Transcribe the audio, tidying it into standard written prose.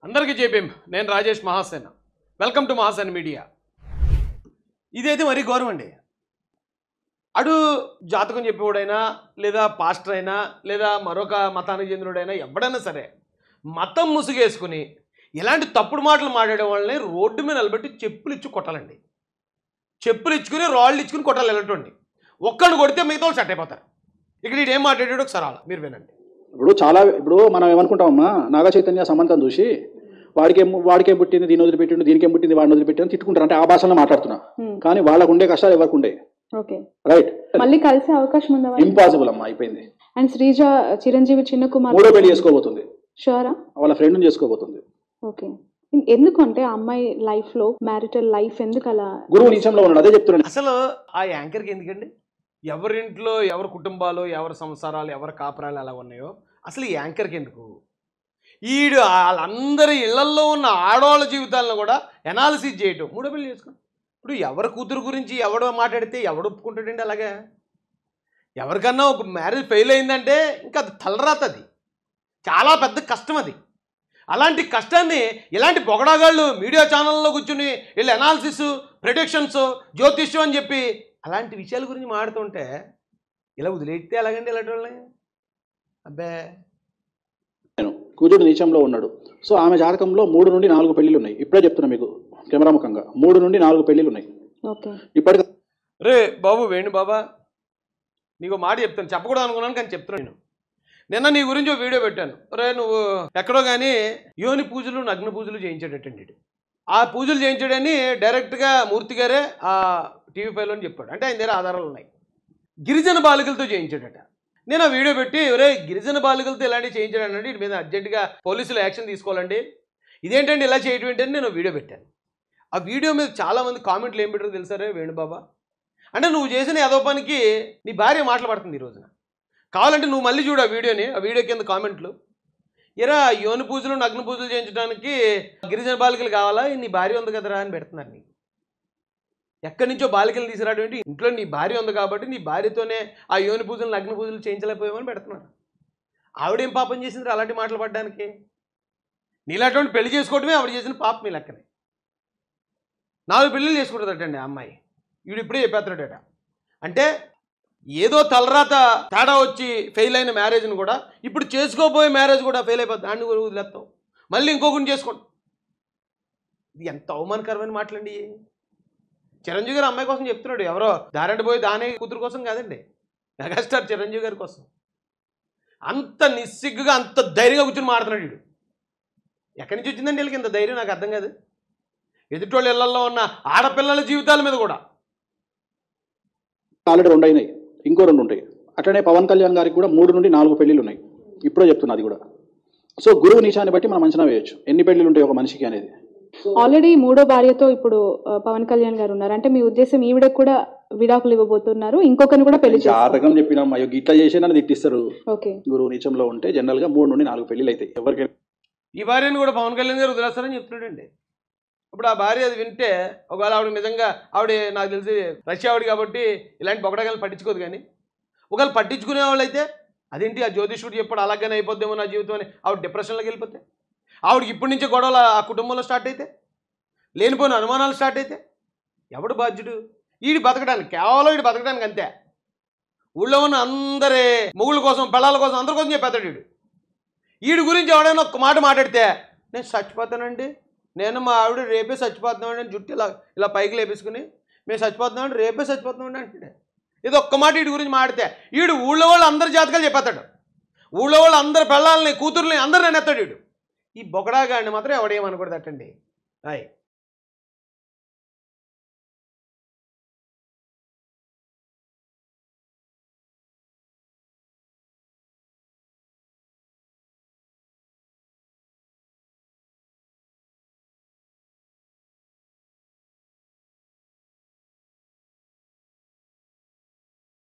అందరికీ జేబీఎం నేను Rajesh Mahasena welcome to Mahasena media ఇదైతే మరీ గౌరవం అండి అడు జాతకం చెప్పేవాడైనా లేదా పాస్టర్ అయినా లేదా మరొక మతానికి చెందినోడైనా ఎవడైనా సరే మతం ముసుగేసుకుని ఇలాంటి తప్పుడు మాటలు మాట్లాడే వాళ్ళని రోడ్డు మీద నిలబెట్టి చెప్పులు ఇచ్చి కొట్టాలండి చెప్పులు ఇచ్చుకుని రాళ్ళు ఇచ్చుకుని కొట్టాలి వెళ్ళటండి ఒక్కడిని కొడితే మిగతా వాళ్ళు సెట్ అయిపోతారు ఇక్కడ వీడు ఏం మాట్లాడాడు ఒకసారి అలా మీరు వినండి ఇప్పుడు మనం ఏమనుకుంటామమ్మా నాగ చైతన్య సమంతం చూసి వాడికేం పుట్టింది దీని వదిలిపెట్టిండు దీనికేం పుట్టింది వాడిని వదిలిపెట్టింది తిట్టుకుంటారు అంటే ఆ భాషలో మాట్లాడుతున్నా కానీ వాళ్ళకు ఉండే కష్టాలు ఎవరికి ఉండే రైట్ మళ్ళీ కలిసే అవకాశం ఉందా ఇంపాసిబుల్ అమ్మా అయిపోయింది అండ్ శ్రీజ చిరంజీవి చిన్న కుమార్ మూడో పెళ్లి చేసుకోబోతుంది షూరా వాళ్ళ ఫ్రెండ్ చేసుకోబోతుంది ఓకే ఎందుకంటే ఆ అమ్మాయి లైఫ్ లో మ్యారిటల్ లైఫ్ ఎందుకు అలా గురువు నీచంలో ఉన్నాడు అదే చెప్తున్నాను అసలు ఆ యాంకర్కి ఎందుకండి ఎవరింట్లో ఎవరి కుటుంబాలు ఎవరి సంసారాలు ఎవరి కాపురాలు ఎలా ఉన్నాయో అసలు ఈ యాంకర్కి ఎందుకు ఈడు వాళ్ళందరి ఇళ్లల్లో ఉన్న ఆడవాళ్ళ జీవితాలను కూడా ఎనాలిసిస్ చేయటం మూడో పెళ్లి చేసుకోండి ఇప్పుడు ఎవరి కూతురు గురించి ఎవడో మాట్లాడితే ఎవడు ఒప్పుకుంటాడండి అలాగే ఎవరికన్నా ఒక మ్యారేజ్ ఫెయిల్ అయిందంటే ఇంకా అది తలరాత అది చాలా పెద్ద కష్టం అది అలాంటి కష్టాన్ని ఇలాంటి పొగడాగాళ్ళు మీడియా ఛానల్లో కూర్చుని వీళ్ళు ఎనాలిసిస్ ప్రెడిక్షన్స్ జ్యోతిష్యం అని చెప్పి అలాంటి విషయాల గురించి మాడుతుంటే ఇలా వదిలేస్తే ఎలాగండి ఇలాంటి వాళ్ళని అబ్బే కుజుడు నీచంలో ఉన్నాడు సో ఆమె జాతకంలో 3 నుండి 4 పెళ్లిళ్ళు ఉన్నాయి ఇప్పుడే చెప్తున్నా మీకు కెమెరా ముఖంగా 3 నుండి 4 పెళ్లిళ్ళు ఉన్నాయి ఇప్పటికి రే బాబు వేణు బాబా నీకు మాట చెప్తాను చెప్పకూడదు అనుకున్నాను కానీ చెప్తున్నాను నిన్న నీ గురించి ఒక వీడియో పెట్టాను రే నువ్వు ఎక్కడో కానీ యోని పూజలు నగ్న పూజలు చేయించాడటండి ఆ పూజలు చేయించాడని డైరెక్ట్గా మూర్తి గారే ఆ టీవీ5లో చెప్పాడు అంటే ఆయన దగ్గర ఆధారాలు ఉన్నాయి గిరిజన బాలికలతో చేయించాడట నేను ఆ వీడియో పెట్టి ఒరే గిరిజన బాలికలతో ఇలాంటివి చేయించాడనండి వీటి మీద అర్జెంటుగా పోలీసులు యాక్షన్ తీసుకోవాలండి ఇదేంటండి ఇలా చేయటం ఏంటని నేను వీడియో పెట్టాను ఆ వీడియో మీద చాలామంది కామెంట్లు ఏం పెట్టారో తెలుసారే వేణుబాబా అంటే నువ్వు చేసిన ఏదో పనికి నీ భార్య మాట్లాడుతుంది ఈ రోజున కావాలంటే నువ్వు మళ్ళీ చూడు ఆ వీడియోని ఆ వీడియో కింద కామెంట్లు ఎరా యోని పూజలు నగ్న పూజలు చేయించడానికి గిరిజన బాలికలు కావాలా నీ భార్య ఉంది కదరా అని పెడుతున్నారు నీకు ఎక్కడి నుంచో బాలికలు తీసుకురావడం ఏంటి ఇంట్లో నీ భార్య ఉంది కాబట్టి నీ భార్యతోనే ఆ యోని పూజలు నగ్న పూజలు చేయించలేకపోయామని పెడుతున్నారు ఆవిడేం పాపం చేసింది అలాంటి మాటలు పడడానికి నీలాంటి పెళ్లి చేసుకోవడమే ఆవిడ చేసిన పాపం మీ లెక్కనే 4 పెళ్ళిళ్ళు చేసుకుంటుందటండి ఆ అమ్మాయి వీడు ఇప్పుడే చెప్పేస్తున్నాడట అంటే ఏదో తలరాత తేడా వచ్చి ఫెయిల్ అయిన మ్యారేజ్ని కూడా ఇప్పుడు చేసుకోబోయే మ్యారేజ్ కూడా ఫెయిల్ అయిపోద్ది దాన్ని కూడా వదిలేస్తాం మళ్ళీ ఇంకొకరిని చేసుకోండి ఇది ఎంత అవమానకరమైన మాటలండి చిరంజీవి గారు అమ్మాయి కోసం చెప్తున్నాడు ఎవరో దారంటి పోయి దాని కూతురు కోసం కాదండి మెగాస్టార్ చిరంజీవి గారి కోసం అంత నిస్సిగ్గుగా అంత ధైర్యంగా కూర్చొని మాడుతున్నాడు వీడు ఎక్కడి నుంచి వచ్చిందండి వీళ్ళకి ఇంత ధైర్యం నాకు అర్థం కాదు ఎదుటోళ్ళ ఇళ్లలో ఉన్న ఆడపిల్లల జీవితాల మీద కూడా ఆల్రెడీ 2 అయినాయి ఇంకో 2 ఉంటాయి అట్లనే పవన్ కళ్యాణ్ గారికి కూడా 3 నుండి 4 పెళ్లిళ్ళు ఉన్నాయి ఇప్పుడే చెప్తున్నా అది కూడా సో గురువు నీచాన్ని బట్టి మనం అంచనా వేయచ్చు ఎన్ని పెళ్లిళ్ళు ఉంటాయి ఒక మనిషికి అనేది ఆల్రెడీ 3వ భార్యతో ఇప్పుడు పవన్ కళ్యాణ్ గారు ఉన్నారు అంటే మీ ఉద్దేశం ఈవిడకు కూడా విడాకులు ఇవ్వబోతున్నారు ఇంకొకరిని కూడా పెళ్లి జాతకం చెప్పినాం అయ్యో ఇట్లా చేసేనని తిట్టిస్తారు గురువు నీచంలో ఉంటే జనరల్ గా 3 నుండి 4 పెళ్లిళ్ళు అవుతాయి ఎవరికైనా ఈ భార్యను కూడా పవన్ కళ్యాణ్ గారు వదిలేస్తారని చెప్తున్నాడండి ఇప్పుడు ఆ భార్య అది వింటే ఒకవేళ ఆవిడ నిజంగా ఆవిడ నాకు తెలిసి రష్యా ఆవిడ కాబట్టి ఇలాంటి బొకడగాలను పట్టించుకోదు కానీ ఒకవేళ పట్టించుకునే వాళ్ళు అయితే అదేంటి ఆ జ్యోతిష్యుడు చెప్పాడు అలాగనే అయిపోద్దేమో నా జీవితం అని ఆవిడ డిప్రెషన్లోకి వెళ్ళిపోతే ఆవిడకి ఇప్పటి నుంచే గొడవలు ఆ కుటుంబంలో స్టార్ట్ అయితే లేనిపోయిన అనుమానాలు స్టార్ట్ అయితే ఎవడు బాధ్యుడు వీడి బతకడానికి కేవలం వీడు బతకడానికి అంతే ఊళ్ళో ఉన్న అందరి మొగుళ్ళ కోసం పిల్లల కోసం అందరి కోసం చెప్పేస్తాడు వీడి గురించి ఎవడైనా ఒక్క మాట మాట్లాడితే నేను చచ్చిపోతానండి నేను మా ఆవిడ రేపే చచ్చిపోతున్నామండి అని జుట్టు ఇలా పైకి లేపేసుకుని మేము చచ్చిపోతున్నామండి రేపే చచ్చిపోతున్నామండి అంటే ఇది ఒక్క మాట వీడి గురించి మాడితే వీడు ఊళ్ళో వాళ్ళు అందరి జాతకాలు చెప్పేస్తాడు ఊళ్ళో వాళ్ళు అందరి పిల్లల్ని కూతుర్ని అందరిని నెత్తాడు వీడు ఈ బొకడాగాడిని మాత్రం ఎవడేమనకూడదటండి అయ్